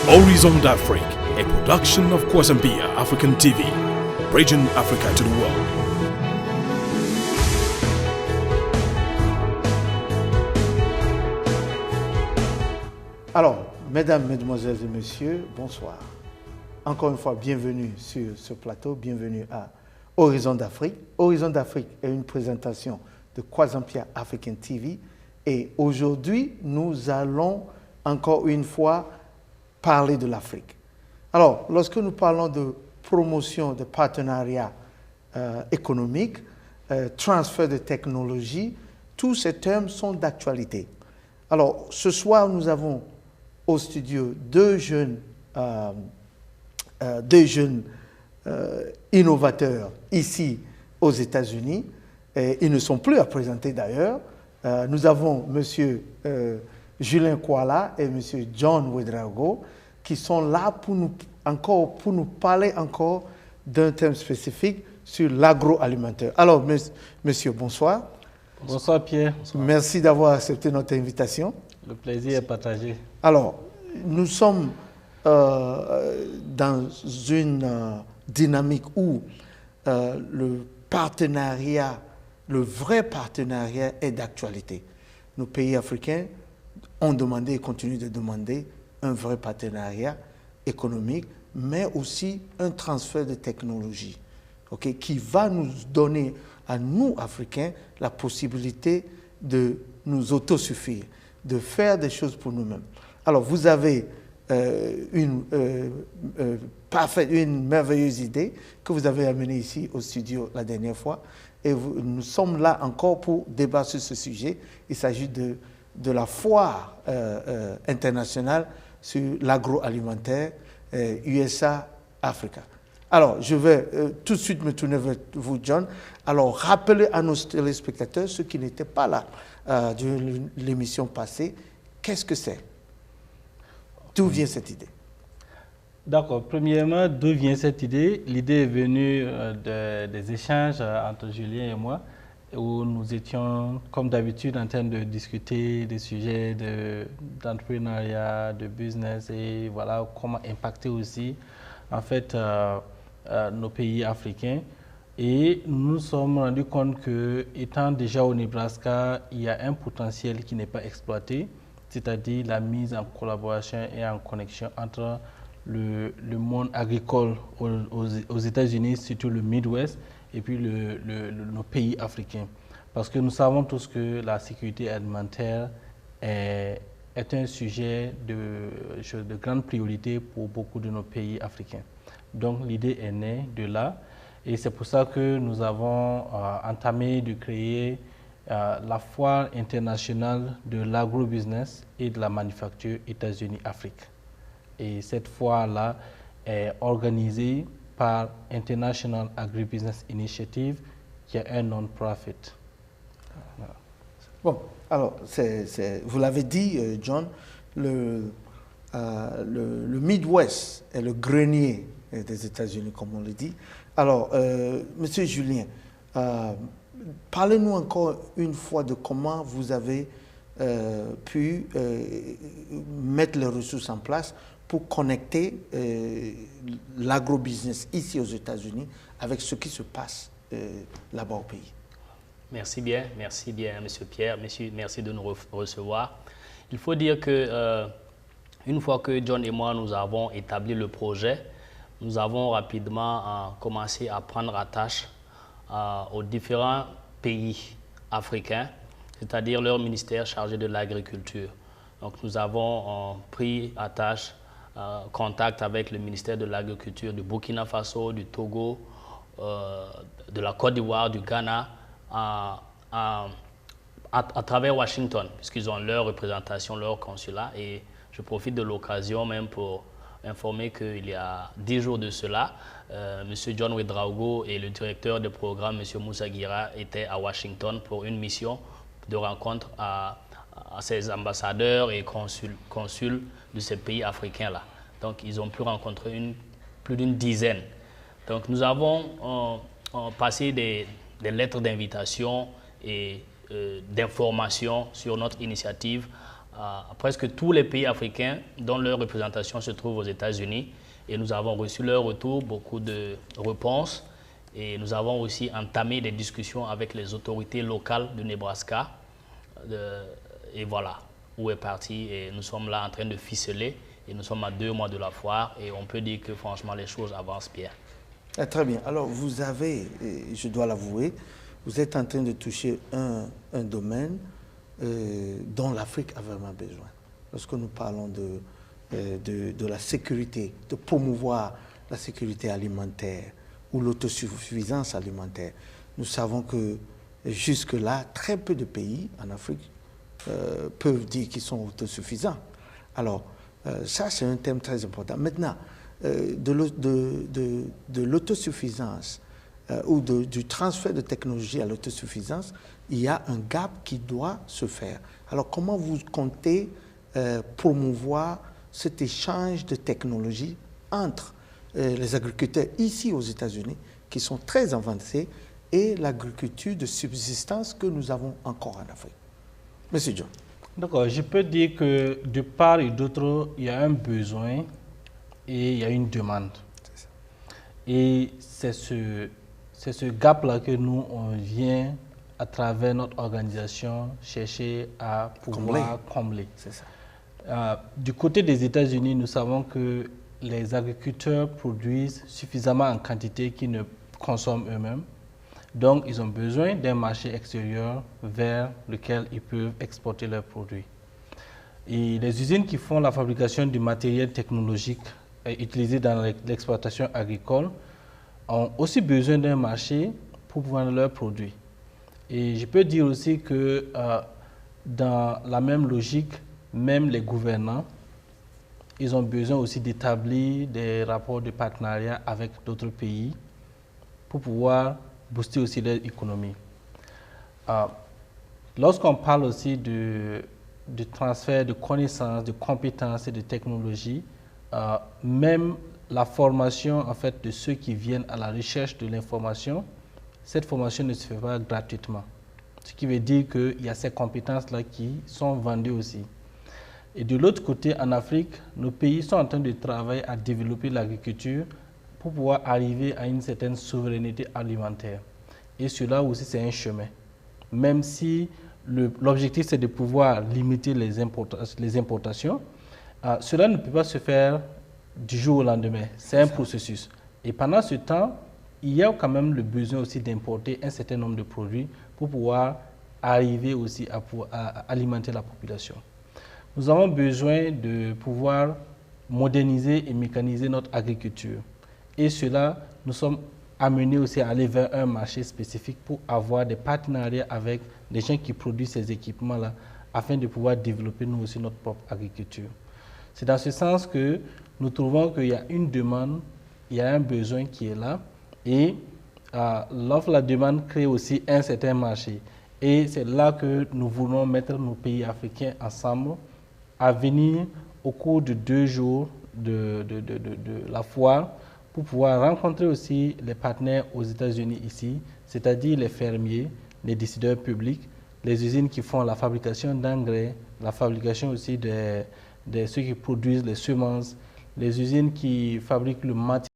Horizon d'Afrique, a production of Kwazambia African TV, bridging Africa to the world. Alors, mesdames, mesdemoiselles et messieurs, bonsoir. Encore une fois, bienvenue sur ce plateau, bienvenue à Horizon d'Afrique. Horizon d'Afrique est une présentation de Kwazambia African TV et aujourd'hui, nous allons encore une fois parler de l'Afrique. Alors, lorsque nous parlons de promotion de partenariats économiques, transfert de technologie, tous ces termes sont d'actualité. Alors, ce soir, nous avons au studio deux jeunes innovateurs ici aux États-Unis. Ils ne sont plus à présenter d'ailleurs. Nous avons M. Julien Kuala et M. John Ouedraogo qui sont là pour nous parler encore d'un thème spécifique sur l'agroalimentaire. Alors, monsieur, bonsoir. Bonsoir Pierre. Bonsoir. Merci d'avoir accepté notre invitation. Le plaisir est partagé. Alors, nous sommes dans une dynamique où le partenariat, le vrai partenariat est d'actualité. Nos pays africains ont demandé et continuent de demander un vrai partenariat économique, mais aussi un transfert de technologie, okay, qui va nous donner à nous, Africains, la possibilité de nous autosuffire, de faire des choses pour nous-mêmes. Alors, vous avez une merveilleuse idée que vous avez amenée ici au studio la dernière fois. Et nous sommes là encore pour débattre sur ce sujet. Il s'agit de la foire internationale sur l'agroalimentaire USA-Africa. Alors, je vais tout de suite me tourner vers vous, John. Alors, rappelez à nos téléspectateurs, ceux qui n'étaient pas là durant l'émission passée, qu'est-ce que c'est? D'où vient cette idée? D'accord. Premièrement, d'où vient cette idée? L'idée est venue des échanges entre Julien et moi, où nous étions, comme d'habitude, en train de discuter des sujets d'entrepreneuriat, de business et voilà, comment impacter aussi, en fait, nos pays africains. Et nous nous sommes rendus compte que, étant déjà au Nebraska, il y a un potentiel qui n'est pas exploité, c'est-à-dire la mise en collaboration et en connexion entre le monde agricole aux États-Unis, surtout le Midwest, et puis nos pays africains. Parce que nous savons tous que la sécurité alimentaire est un sujet de grande priorité pour beaucoup de nos pays africains. Donc l'idée est née de là, et c'est pour ça que nous avons entamé de créer la foire internationale de l'agrobusiness et de la manufacture États-Unis-Afrique. Et cette foire-là est organisée par International Agribusiness Initiative, qui est un non-profit. Voilà. Bon, alors, vous l'avez dit, John, le Midwest est le grenier des États-Unis, comme on le dit. Alors, Monsieur Julien, parlez-nous encore une fois de comment vous avez pu mettre les ressources en place pour connecter l'agrobusiness ici aux États-Unis avec ce qui se passe là-bas au pays. Merci bien, Monsieur Pierre, merci de nous recevoir. Il faut dire que une fois que John et moi nous avons établi le projet, nous avons rapidement commencé à prendre attache aux différents pays africains, c'est-à-dire leur ministère chargé de l'agriculture. Donc nous avons pris attache, contact avec le ministère de l'Agriculture du Burkina Faso, du Togo, de la Côte d'Ivoire, du Ghana, à travers Washington, puisqu'ils ont leur représentation, leur consulat. Et je profite de l'occasion même pour informer qu'il y a 10 jours de cela, M. John Ouedraogo et le directeur de programme, M. Moussa Guira, étaient à Washington pour une mission de rencontre à ces ambassadeurs et consuls de ces pays africains-là. Donc, ils ont pu rencontrer plus d'une dizaine. Donc, nous avons passé des lettres d'invitation et d'information sur notre initiative presque tous les pays africains dont leur représentation se trouve aux États-Unis. Et nous avons reçu leur retour, beaucoup de réponses. Et nous avons aussi entamé des discussions avec les autorités locales du Nebraska. Et voilà où est parti. Et nous sommes là en train de ficeler. Et nous sommes à 2 mois de la foire. Et on peut dire que franchement, les choses avancent bien. Ah, très bien. Alors, vous avez, je dois l'avouer, vous êtes en train de toucher un domaine dont l'Afrique a vraiment besoin. Lorsque nous parlons de la sécurité, de promouvoir la sécurité alimentaire ou l'autosuffisance alimentaire, nous savons que jusque-là, très peu de pays en Afrique peuvent dire qu'ils sont autosuffisants. Alors, ça, c'est un thème très important. Maintenant, de l'autosuffisance ou du transfert de technologie à l'autosuffisance, il y a un gap qui doit se faire. Alors, comment vous comptez promouvoir cet échange de technologie entre les agriculteurs ici aux États-Unis, qui sont très avancés, et l'agriculture de subsistance que nous avons encore en Afrique? Monsieur John. D'accord, je peux dire que de part et d'autre, il y a un besoin et il y a une demande. C'est ça. Et c'est ce gap-là que nous, on vient, à travers notre organisation, chercher à pouvoir combler. C'est ça. Du côté des États-Unis, nous savons que les agriculteurs produisent suffisamment en quantité qu'ils ne consomment eux-mêmes. Donc, ils ont besoin d'un marché extérieur vers lequel ils peuvent exporter leurs produits. Et les usines qui font la fabrication du matériel technologique utilisé dans l'exploitation agricole ont aussi besoin d'un marché pour vendre leurs produits. Et je peux dire aussi que dans la même logique, même les gouvernants, ils ont besoin aussi d'établir des rapports de partenariat avec d'autres pays pour pouvoir booster aussi leur économie. Lorsqu'on parle aussi du transfert de connaissances, de compétences et de technologies, même la formation en fait, de ceux qui viennent à la recherche de l'information, cette formation ne se fait pas gratuitement. Ce qui veut dire qu'il y a ces compétences-là qui sont vendues aussi. Et de l'autre côté, en Afrique, nos pays sont en train de travailler à développer l'agriculture pour pouvoir arriver à une certaine souveraineté alimentaire. Et cela aussi, c'est un chemin. Même si l'objectif, c'est de pouvoir limiter les importations, cela ne peut pas se faire du jour au lendemain. C'est un processus. Et pendant ce temps, il y a quand même le besoin aussi d'importer un certain nombre de produits pour pouvoir arriver aussi à alimenter la population. Nous avons besoin de pouvoir moderniser et mécaniser notre agriculture. Et cela, nous sommes amenés aussi à aller vers un marché spécifique pour avoir des partenariats avec des gens qui produisent ces équipements-là afin de pouvoir développer nous aussi notre propre agriculture. C'est dans ce sens que nous trouvons qu'il y a une demande, il y a un besoin qui est là et l'offre, la demande crée aussi un certain marché. Et c'est là que nous voulons mettre nos pays africains ensemble à venir au cours de 2 jours de la foire pour pouvoir rencontrer aussi les partenaires aux États-Unis ici, c'est-à-dire les fermiers, les décideurs publics, les usines qui font la fabrication d'engrais, la fabrication aussi de ceux qui produisent les semences, les usines qui fabriquent le matériel